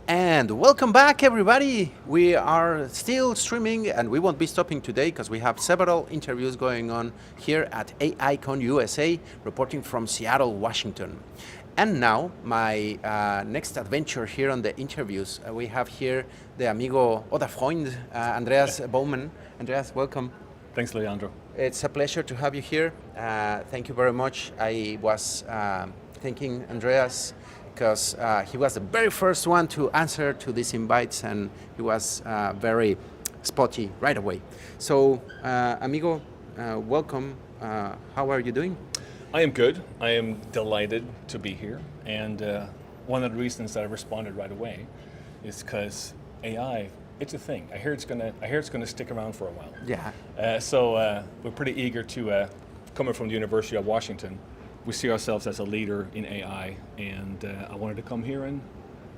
And welcome back, everybody. We are still streaming, and we won't be stopping today because we have several interviews going on here at AICon USA, reporting from Seattle, Washington. And now, my next adventure here on the interviews, we have here the amigo oder Freund, Andreas Bohman. Andreas, welcome. Thanks, Leandro. It's a pleasure to have you here. Thank you very much. I was thanking Andreas because he was the very first one to answer to these invites, and he was very spotty right away. So, amigo, welcome. How are you doing? I am good. I am delighted to be here. And one of the reasons that I responded right away is because AI, it's a thing. I hear it's gonna stick around for a while. Yeah. So we're pretty eager to, coming from the University of Washington, we see ourselves as a leader in AI, and I wanted to come here and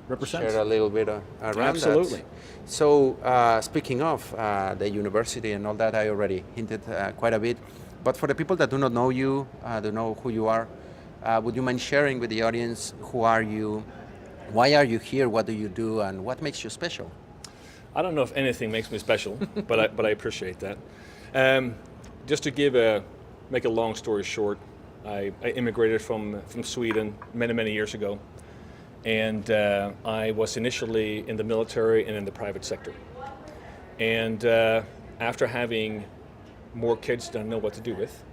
represent. Share a little bit around Absolutely. that. So, speaking of the university and all that, I already hinted quite a bit. But for the people that do not know you, don't know who you are, would you mind sharing with the audience who are you, why are you here, what do you do, and what makes you special? I don't know if anything makes me special, but I appreciate that. Just to make a long story short, I immigrated from Sweden many years ago, and I was initially in the military and in the private sector. And after having more kids than I know what to do with,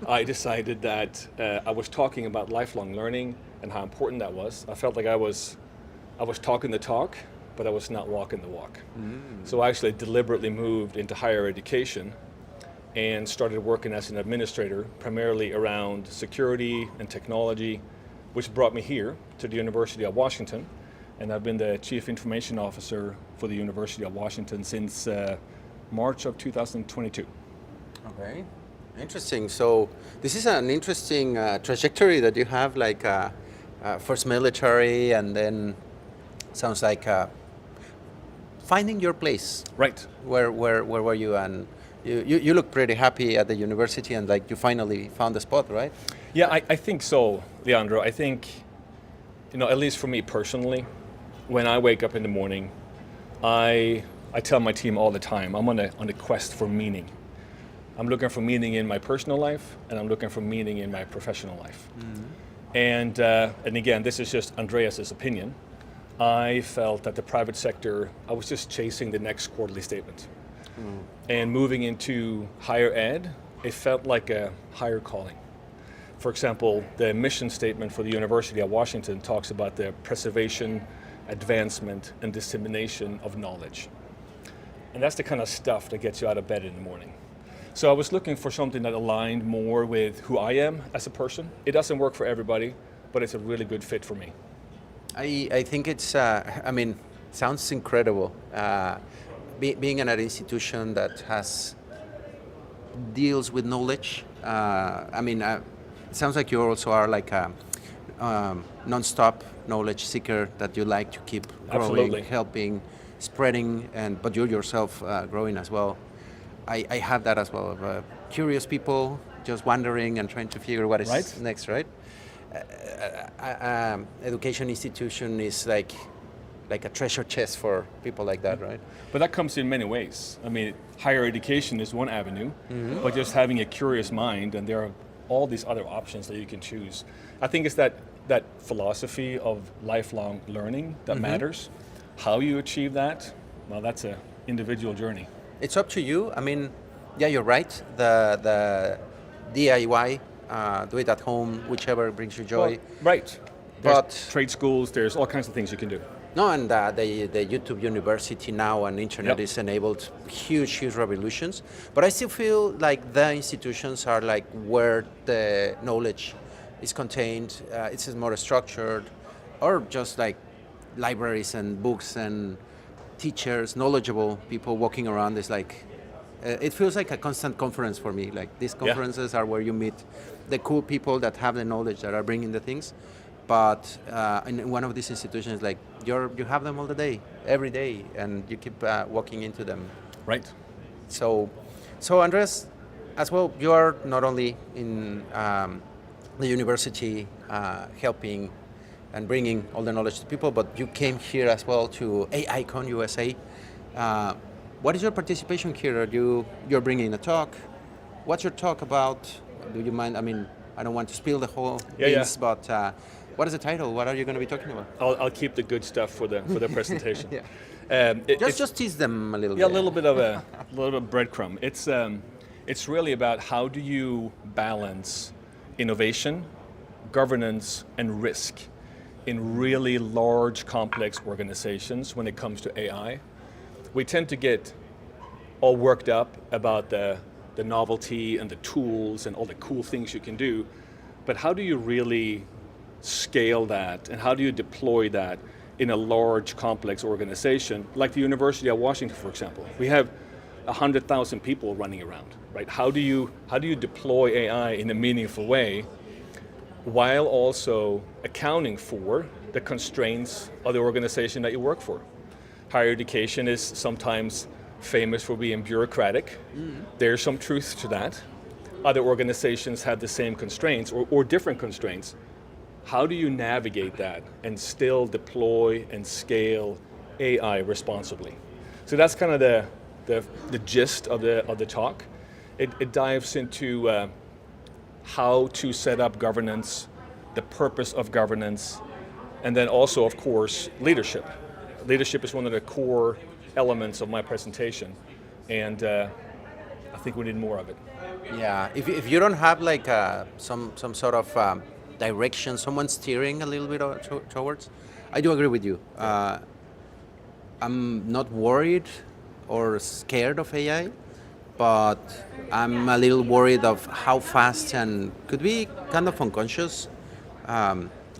I decided that I was talking about lifelong learning and how important that was. I felt like I was talking the talk, but I was not walking the walk. So I actually deliberately moved into higher education and started working as an administrator, primarily around security and technology, which brought me here to the University of Washington. And I've been the Chief Information Officer for the University of Washington since March of 2022. Okay, interesting. So this is an interesting trajectory that you have, like first military, and then sounds like finding your place. Right. Where were you? And you look pretty happy at the university, and like you finally found the spot, right? Yeah, I think so, Leandro. I think, at least for me personally, when I wake up in the morning, I tell my team all the time, I'm on a quest for meaning. I'm looking for meaning in my personal life, and I'm looking for meaning in my professional life. And again, this is just Andreas's opinion. I felt that the private sector, I was just chasing the next quarterly statement. And moving into higher ed, it felt like a higher calling. For example, the mission statement for the University of Washington talks about the preservation, advancement, and dissemination of knowledge. And that's the kind of stuff that gets you out of bed in the morning. So I was looking for something that aligned more with who I am as a person. It doesn't work for everybody, but it's a really good fit for me. I think it's, sounds incredible. Being in an institution that deals with knowledge. It sounds like you also are like a non-stop knowledge seeker, that you like to keep growing, Absolutely. helping, spreading, but you yourself growing as well. I have that as well, of curious people just wondering and trying to figure what is Right. next, right? Education institution is like a treasure chest for people like that, right? But that comes in many ways. Higher education is one avenue, but just having a curious mind, and there are all these other options that you can choose. I think it's that philosophy of lifelong learning that matters. How you achieve that, well, that's an individual journey. It's up to you. Yeah, you're right. The DIY, do it at home, whichever brings you joy. Well, right. There's But trade schools, there's all kinds of things you can do. no, and the YouTube University now and internet Yep. is enabled huge revolutions. But I still feel like the institutions are like where the knowledge is contained. It's more structured, or just like libraries and books and teachers, knowledgeable people walking around. Is like it feels like a constant conference for me. Like these conferences are where you meet the cool people that have the knowledge, that are bringing the things. But in one of these institutions, like you have them all the day, every day, and you keep walking into them. Right. So Andres, as well, you are not only in the university helping and bringing all the knowledge to people, but you came here as well to AICon USA. What is your participation here? You're bringing a talk. What's your talk about? Do you mind? I mean, I don't want to spill the whole beans, but what is the title? What are you going to be talking about? I'll keep the good stuff for the presentation. Yeah. Just tease them a little bit. Yeah, a little bit of a little bit of breadcrumb. It's really about how do you balance innovation, governance, and risk in really large, complex organizations when it comes to AI. We tend to get all worked up about the novelty and the tools and all the cool things you can do, but how do you really scale that and how do you deploy that in a large, complex organization like the University of Washington, for example? We have 100,000 people running around, right? How do you deploy AI in a meaningful way while also accounting for the constraints of the organization that you work for? Higher education is sometimes famous for being bureaucratic. There's some truth to that. Other organizations have the same constraints or different constraints. How do you navigate that and still deploy and scale AI responsibly? So that's kind of the gist of the talk. It dives into how to set up governance, the purpose of governance, and then also, of course, leadership. Leadership is one of the core elements of my presentation, and I think we need more of it. Yeah, if you don't have like some sort of direction, someone steering a little bit towards, I do agree with you. I'm not worried or scared of AI, but I'm a little worried of how fast and could be kind of unconscious.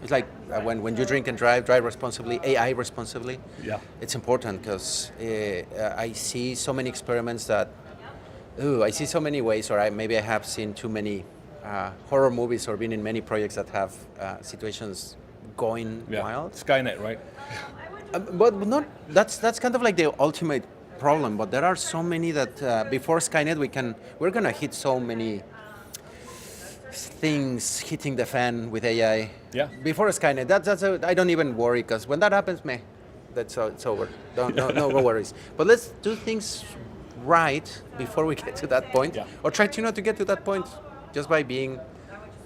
It's like when you drink and drive responsibly, AI responsibly. Yeah. It's important because I see so many experiments that, I see so many ways, or maybe I have seen too many horror movies or been in many projects that have situations going wild. Skynet, right? But not, that's kind of like the ultimate problem, but there are so many that before Skynet we're gonna hit so many things hitting the fan with AI. Yeah. Before Skynet, I don't even worry because when that happens, it's over. No worries. But let's do things right before we get to that point, or try to not to get to that point, just by being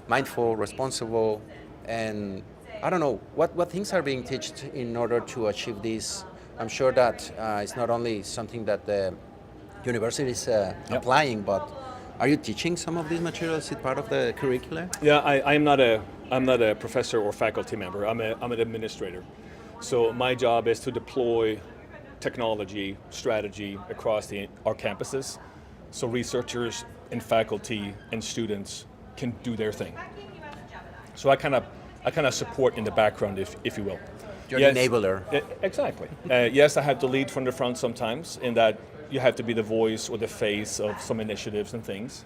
mindful, responsible, and I don't know what things are being taught in order to achieve this. I'm sure that it's not only something that the university is applying, but are you teaching some of these materials? Is it part of the curricula? Yeah, I'm not a professor or faculty member. I'm an administrator. So my job is to deploy technology strategy across our campuses, so researchers and faculty and students can do their thing. So I kind of support in the background, if you will. You're an enabler. Exactly. Yes, I have to lead from the front sometimes, in that you have to be the voice or the face of some initiatives and things.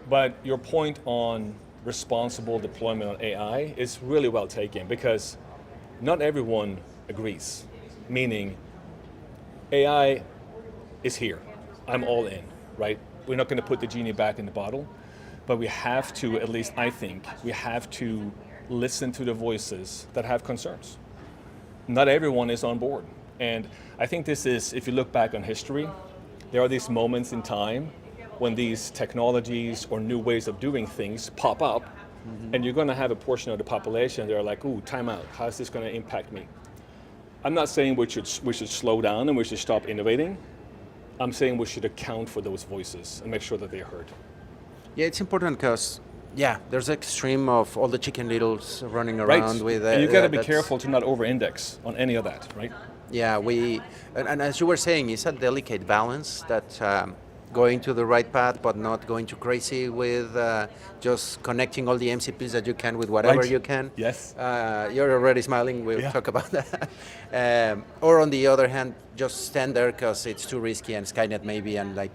But your point on responsible deployment of AI is really well taken, because not everyone agrees. Meaning, AI is here. I'm all in, right? We're not going to put the genie back in the bottle, but we have to, at least I think, we have to listen to the voices that have concerns. Not everyone is on board. And I think this is, if you look back on history, there are these moments in time when these technologies or new ways of doing things pop up, and you're going to have a portion of the population that are like, ooh, time out, how is this going to impact me? I'm not saying we should slow down and we should stop innovating. I'm saying we should account for those voices and make sure that they're heard. Yeah, it's important because, there's extreme of all the chicken littles running around with... and you got to be careful to not over-index on any of that, right? Yeah, and as you were saying, it's a delicate balance that going to the right path, but not going too crazy with just connecting all the MCPs that you can with whatever you can. Yes. You're already smiling, we'll talk about that. Or on the other hand, just stand there because it's too risky and Skynet maybe, and like,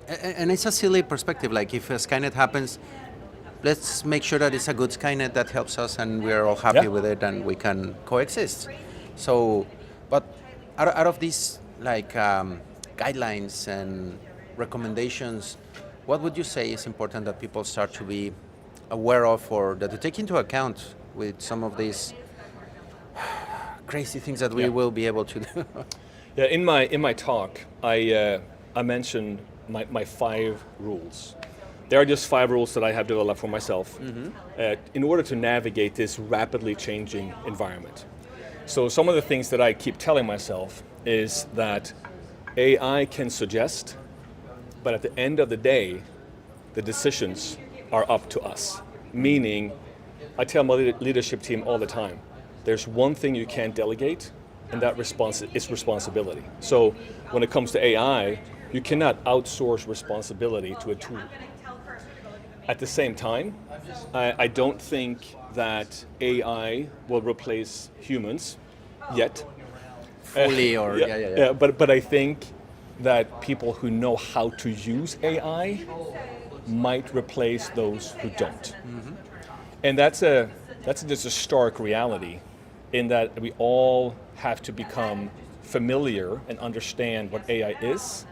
and it's a silly perspective, like if Skynet happens, let's make sure that it's a good Skynet that helps us and we're all happy with it and we can coexist. So, but out of these like guidelines and recommendations, what would you say is important that people start to be aware of, or that to take into account with some of these crazy things that we Yeah. will be able to do. Yeah, in my talk, I mentioned my 5 rules. There are just 5 rules that I have developed for myself in order to navigate this rapidly changing environment. So some of the things that I keep telling myself is that AI can suggest, but at the end of the day, the decisions are up to us. Meaning, I tell my leadership team all the time, there's one thing you can't delegate, and that is responsibility. So when it comes to AI, you cannot outsource responsibility to a tool. At the same time, I don't think that AI will replace humans yet. Fully or But I think that people who know how to use AI might replace those who don't. And that's just a stark reality in that we all have to become familiar and understand what AI is,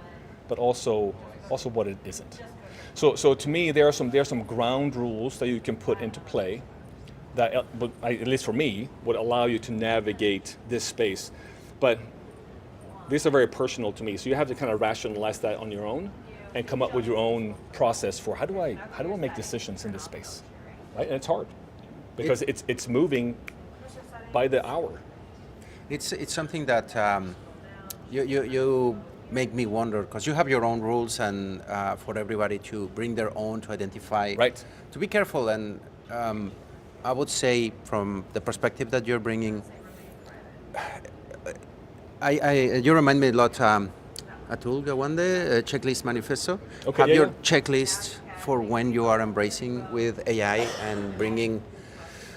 but also what it isn't. So to me, there are some ground rules that you can put into play that, at least for me, would allow you to navigate this space. But these are very personal to me, so you have to kind of rationalize that on your own and come up with your own process for how do I make decisions in this space, right? And it's hard because it's moving by the hour. It's something that you make me wonder, because you have your own rules, and for everybody to bring their own, to identify, Right. to be careful. And I would say, from the perspective that you're bringing, you remind me a lot. Atul Gawande, Checklist Manifesto. Okay, Have yeah, your yeah. checklist for when you are embracing with AI and bringing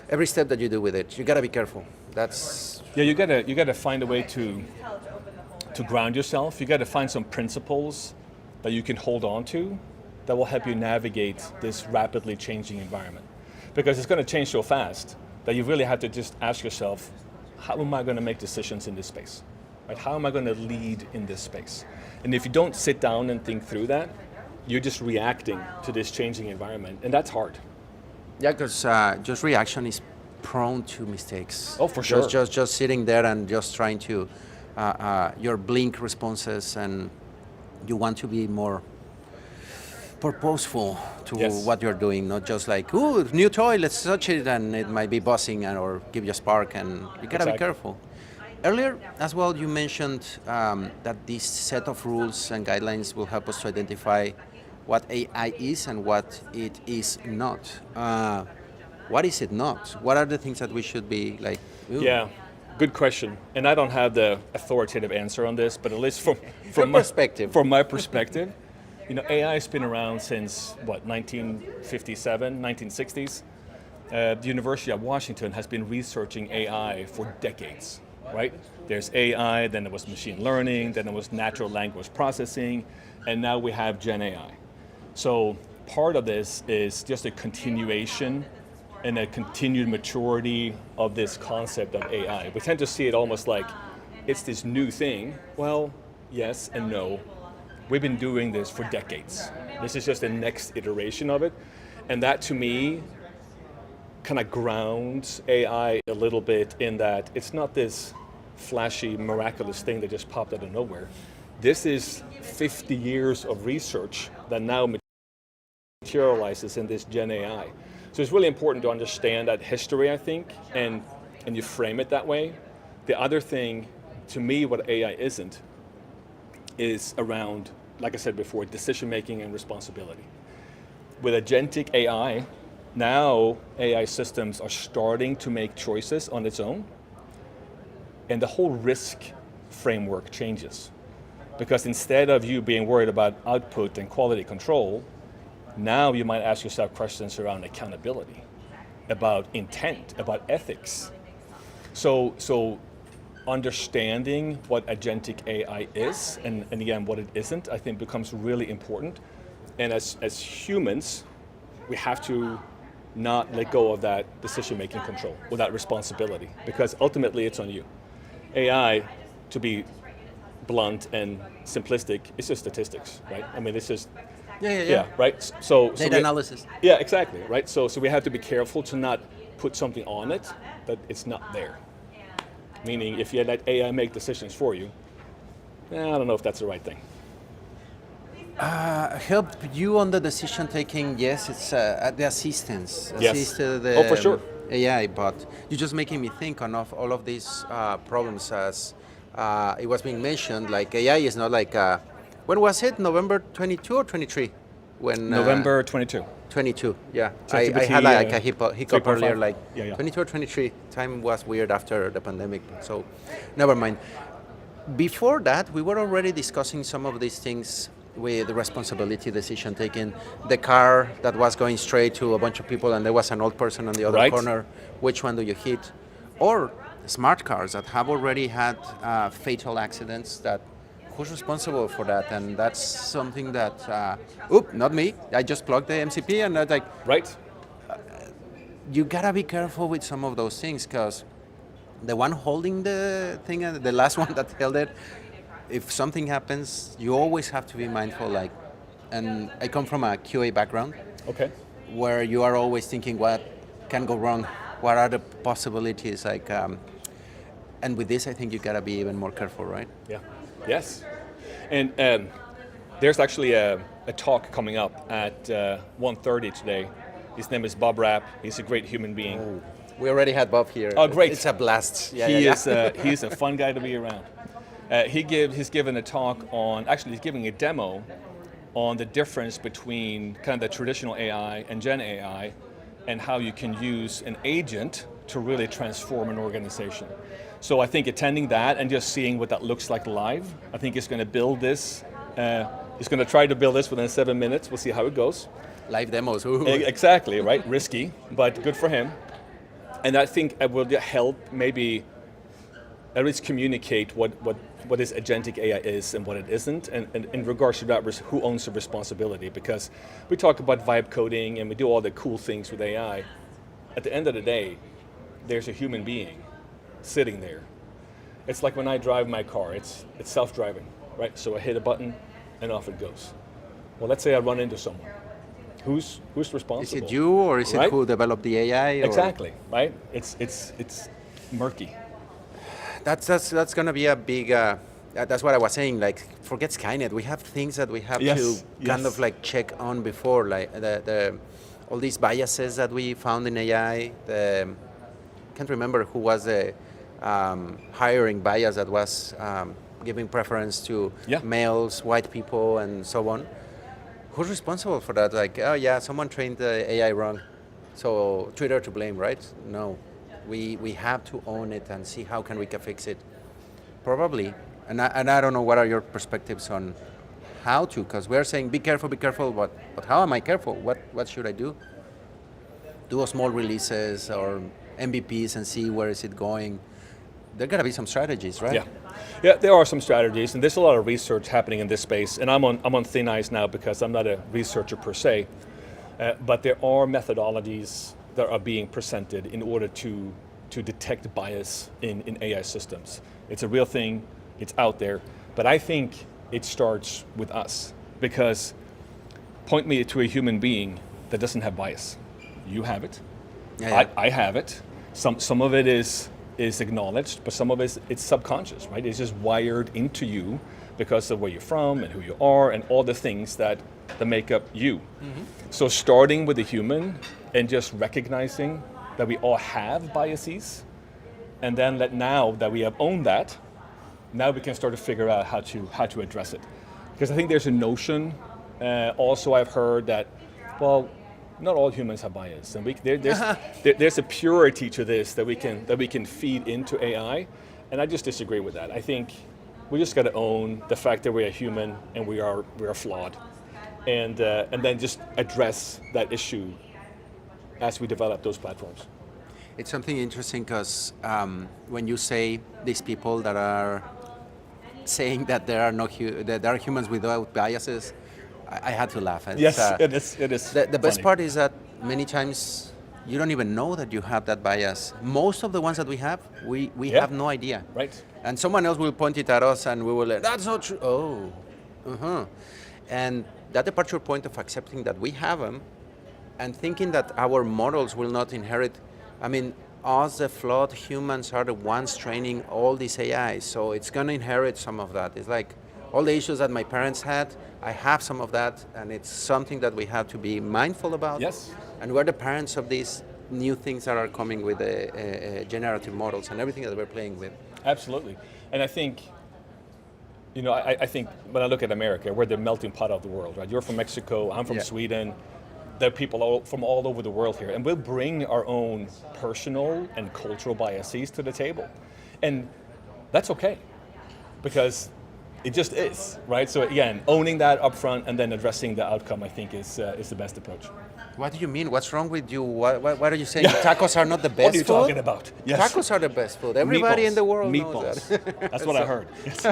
every step that you do with it. You gotta be careful. That's Yeah, you gotta find a way to ground yourself. You gotta find some principles that you can hold on to that will help you navigate this rapidly changing environment. Because it's gonna change so fast that you really have to just ask yourself, how am I gonna make decisions in this space? Right? How am I gonna lead in this space? And if you don't sit down and think through that, you're just reacting to this changing environment, and that's hard. yeah, because just reaction is prone to mistakes. Oh, for sure. Just sitting there and just trying to your blink responses, and you want to be more purposeful to Yes. what you're doing, not just like, ooh, new toy, let's touch it, and it might be buzzing or give you a spark, and you gotta be Exactly. careful. Earlier as well, you mentioned that this set of rules and guidelines will help us to identify what AI is and what it is not. What is it not? What are the things that we should be like? Ooh. Yeah, good question. And I don't have the authoritative answer on this, but at least Your from my perspective. From my perspective, AI has been around since 1957, 1960s. The University of Washington has been researching AI for decades, right? There's AI, then there was machine learning, then there was natural language processing, and now we have Gen AI. So part of this is just a continuation and a continued maturity of this concept of AI. We tend to see it almost like it's this new thing. Well, yes and no. We've been doing this for decades. This is just the next iteration of it. And that, to me, kind of grounds AI a little bit in that it's not this flashy, miraculous thing that just popped out of nowhere. This is 50 years of research that now materializes in this Gen AI. So it's really important to understand that history, I think, and you frame it that way. The other thing, to me, what AI isn't, is around, like I said before, decision-making and responsibility. With agentic AI, now AI systems are starting to make choices on its own, and the whole risk framework changes. Because instead of you being worried about output and quality control, now you might ask yourself questions around accountability, about intent, about ethics. So understanding what agentic AI is, and again, what it isn't, I think becomes really important. And as humans, we have to not let go of that decision-making control or that responsibility, because ultimately it's on you. AI, to be blunt and simplistic, it's just statistics, right? I mean, it's just, Yeah. right? So Data analysis. yeah, exactly, right? So we have to be careful to not put something on it that it's not there. Meaning, if you let AI make decisions for you, I don't know if that's the right thing. Help you on the decision taking. Yes, it's the assistance. Yes. Assist Oh, for sure. AI, but you're just making me think on of all of these problems as it was being mentioned. Like AI is not like when was it? November 22 or 23? When November 22. 22. Yeah, ChatGPT, I had like a hiccup 3.5. earlier. Like Yeah. 22 or 23. Time was weird after the pandemic. So, never mind. Before that, we were already discussing some of these things with the responsibility decision taking. The car that was going straight to a bunch of people and there was an old person on the other Right. corner. Which one do you hit? Or smart cars that have already had fatal accidents. That who's responsible for that? And that's something that, not me. I just plugged the MCP and like, Right? you gotta be careful with some of those things because the one holding the thing and the last one that held it, if something happens, you always have to be mindful. Like, and I come from a QA background Okay. where you are always thinking what can go wrong, what are the possibilities. Like, and with this, I think you gotta be even more careful, right? Yeah. Yes. And there's actually a talk coming up at 1:30 today. His name is Bob Rapp. He's a great human being. We already had Bob here. Oh, great. It's a blast. Yeah, He's a fun guy to be around. He's given a talk on, actually he's giving a demo on the difference between kind of the traditional AI and Gen AI and how you can use an agent to really transform an organization. So I think attending that and just seeing what that looks like live, I think he's going to build this. He's going to try to build this within 7 minutes. We'll see how it goes. Live demos. Ooh. Exactly, right? Risky, but good for him. And I think it will help maybe at least communicate what this agentic AI is and what it isn't, and in regards to that, who owns the responsibility? Because we talk about vibe coding and we do all the cool things with AI. At the end of the day, there's a human being sitting there. It's like when I drive my car, it's self-driving, right? So I hit a button and off it goes. Well, let's say I run into someone. Who's responsible? Is it you or is it who developed the AI? Or? Exactly, right? It's murky. That's going to be a big. That's what I was saying. Like, forget Skynet. We have things that we have to kind of like check on before, like the all these biases that we found in AI. Can't remember who was the hiring bias that was giving preference to males, white people, and so on. Who's responsible for that? Like, oh yeah, someone trained the AI wrong, so Twitter to blame, right? No. We have to own it and see how can we fix it. Probably, and I don't know what are your perspectives on how to, because we're saying be careful, but how am I careful? What should I do? Do a small releases or MVPs and see where is it going. There gotta be some strategies, right? Yeah, there are some strategies, and there's a lot of research happening in this space. And I'm on thin ice now because I'm not a researcher per se, but there are methodologies that are being presented in order to detect bias in AI systems. It's a real thing, it's out there, but I think it starts with us, because point me to a human being that doesn't have bias. You have it, I have it. Some of it is acknowledged, but some of it's subconscious, right? It's just wired into you because of where you're from and who you are and all the things that make up you. Mm-hmm. So starting with the human and just recognizing that we all have biases, and then now that we have owned that, now we can start to figure out how to address it. Because I think there's a notion, also I've heard that, well, not all humans have bias, and there's a purity to this that we can feed into AI, and I just disagree with that. I think we just got to own the fact that we're a human and we are flawed, and then just address that issue as we develop those platforms. It's something interesting because when you say these people that are saying that there are humans without biases, I had to laugh. Yes, it is. The best part is that many times you don't even know that you have that bias. Most of the ones that we have have no idea. Right. And someone else will point it at us and we will like, that's not true. Oh, And that departure point of accepting that we have them and thinking that our models will not inherit I mean, us, the flawed humans, are the ones training all these AIs. So it's going to inherit some of that. It's like all the issues that my parents had, I have some of that, and it's something that we have to be mindful about. Yes. And we're the parents of these new things that are coming with the generative models and everything that we're playing with. Absolutely. And I think, I think when I look at America, we're the melting pot of the world, right? You're from Mexico, I'm from Sweden. There are people from all over the world here, and we'll bring our own personal and cultural biases to the table. And that's okay, because it just is, right? So again, owning that up front and then addressing the outcome, I think is the best approach. What do you mean? What's wrong with you? What are you saying? Tacos are not the best What are you food? talking about? Yes. Tacos are the best food. Everybody in the world Meatballs. knows that. That's what I heard. Yes.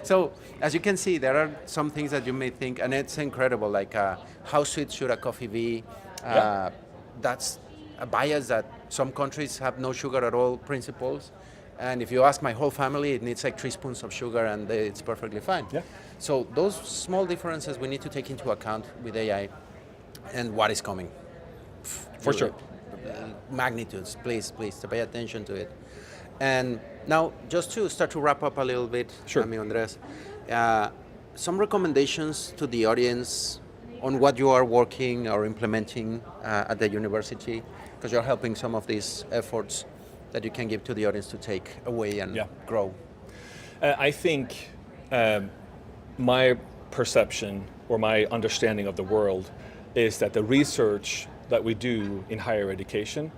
So, as you can see, there are some things that you may think, and it's incredible, like how sweet should a coffee be? That's a bias that some countries have no sugar at all principles. And if you ask my whole family, it needs like 3 spoons of sugar and it's perfectly fine. Yeah. So those small differences we need to take into account with AI and what is coming. For sure. Magnitudes, please, to pay attention to it. And now, just to start to wrap up a little bit, Sure. Andreas, some recommendations to the audience on what you are working or implementing at the university, because you're helping some of these efforts that you can give to the audience to take away and grow. I think my perception or my understanding of the world is that the research that we do in higher education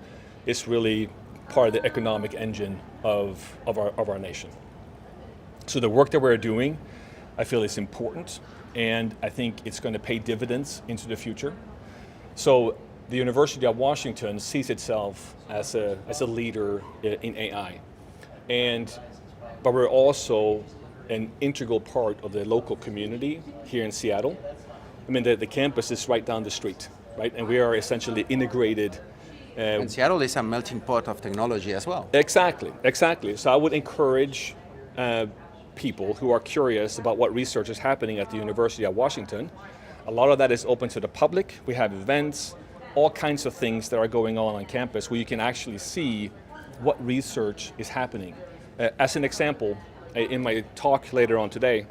is really part of the economic engine of our nation. So the work that we're doing, I feel is important, and I think it's going to pay dividends into the future. So the University of Washington sees itself as a leader in AI, but we're also an integral part of the local community here in Seattle. I mean, the campus is right down the street, right? And we are essentially integrated. And Seattle is a melting pot of technology as well. Exactly. So I would encourage people who are curious about what research is happening at the University of Washington. A lot of that is open to the public. We have events, all kinds of things that are going on campus where you can actually see what research is happening. As an example, in my talk later on today,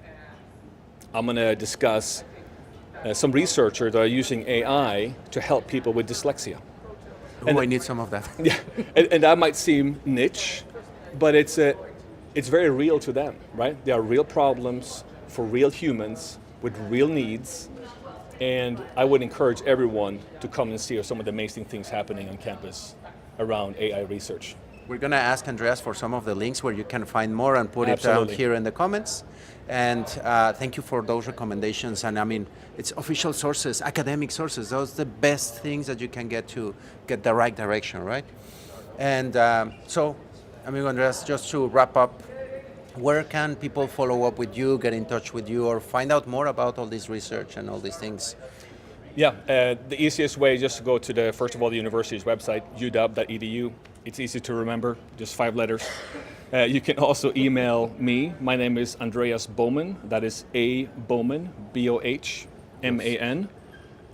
I'm going to discuss some researchers that are using AI to help people with dyslexia. And I need some of that. Yeah, and that might seem niche, but it's very real to them, right? There are real problems for real humans with real needs, and I would encourage everyone to come and see some of the amazing things happening on campus around AI research. We're going to ask Andreas for some of the links where you can find more and put it down here in the comments. And thank you for those recommendations. And I mean, it's official sources, academic sources. Those are the best things that you can get to get the right direction, right? And so, amigo Andreas, just to wrap up, where can people follow up with you, get in touch with you, or find out more about all this research and all these things? Yeah, the easiest way is just to go to first of all, the university's website, uw.edu. It's easy to remember, just 5 letters. You can also email me. My name is Andreas Bohman. That is A. Bohman, B-O-H-M-A-N,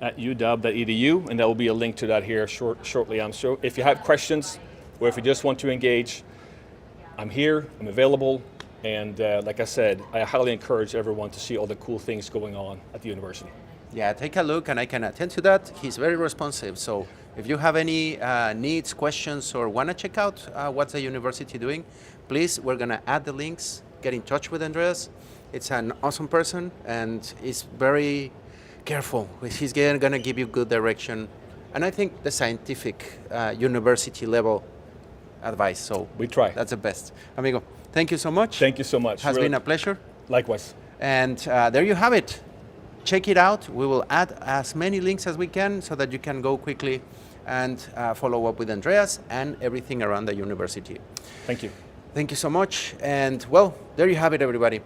at uw.edu, and there will be a link to that here shortly, I'm sure. If you have questions, or if you just want to engage, I'm here, I'm available, and like I said, I highly encourage everyone to see all the cool things going on at the university. Yeah, take a look and I can attend to that. He's very responsive. So if you have any needs, questions, or want to check out what's the university doing, please, we're going to add the links. Get in touch with Andreas. It's an awesome person and he's very careful. He's going to give you good direction. And I think the scientific university level advice. So we try. That's the best. Amigo, thank you so much. Thank you so much. It has been a pleasure. Likewise. And there you have it. Check it out. We will add as many links as we can so that you can go quickly and follow up with Andreas and everything around the university. Thank you. Thank you so much. And well, there you have it, everybody.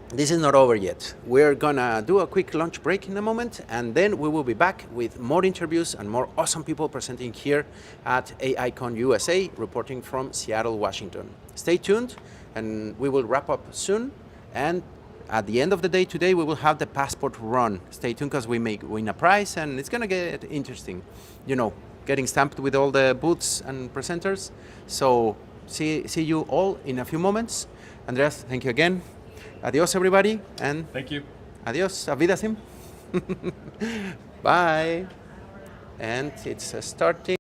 This is not over yet. We're gonna do a quick lunch break in a moment, and then we will be back with more interviews and more awesome people presenting here at AICon USA, reporting from Seattle, Washington. Stay tuned, and we will wrap up soon. And at the end of the day today, we will have the passport run. Stay tuned because we may win a prize and it's gonna get interesting. You know, getting stamped with all the booths and presenters. So see you all in a few moments. Andreas, thank you again. Adios, everybody, and Thank you. adios, auf Wiedersehen. Bye. And it's starting.